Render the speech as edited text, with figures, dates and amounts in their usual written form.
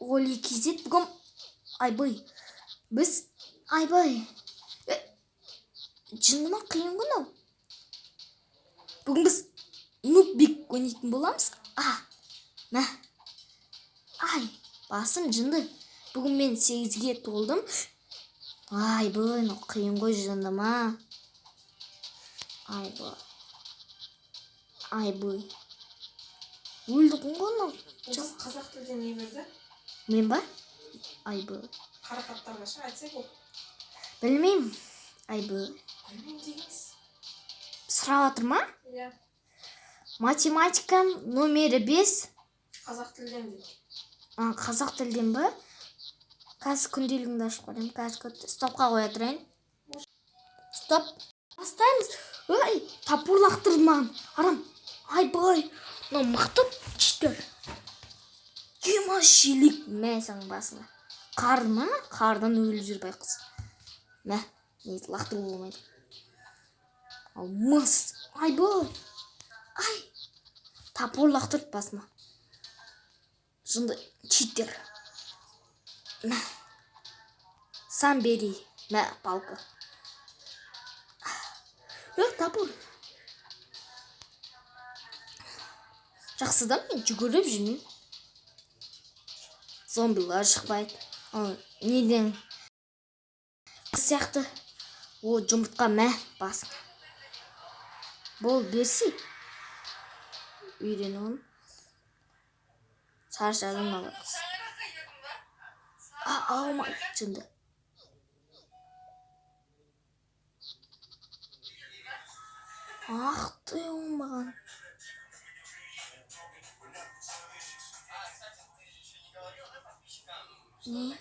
Oli kizet бүгін айбай. Біз айбай. Жыныма қиын ғой. Бүгін біз нубик ойнайтын боламыз. Мә. Ай, басым жынды. Бүгін мен 8-ге толдым. Айбай, қиын ғой жындыма. Айбай. Өлдік ғой. Қазақ тілде не берді? Мен ба? Айбай. Қарақаттарға ша айтсай бұл. Білмеймін. Айбай. Білмеймін дегенсіз. Сұрап отыр ма? Иә. Математика номері 5. Қазақ тілден дейді. Қазақ тілден ба? Қазір күнделігімді ашып қоямын. Қазір стопқа қоя тұрайын. Стоп. Бастаймыз. Ой, тапур лақтырды маған. Арам. Айбай. Мынау мықты читер. Кема шелек мәсің басына. Қар ма? Қардан өліп жүр байқұс. Мә, несі лақтыру болмайды. Алмас. Айбай. Ай. Тапур лақтырды басыма. Жынды читер. Мә. Сам бери. Мә, палка. Тапур. Жақсыдан мен жүгіріп жүрмеймін. Зомбилар шықпайды. Неден сияқты. О, жұмыртқа мә басына. Бол берсей. Үйрену оны. Шаршадым аларыз. Алмай жынды. Ақты оңмаған. Не?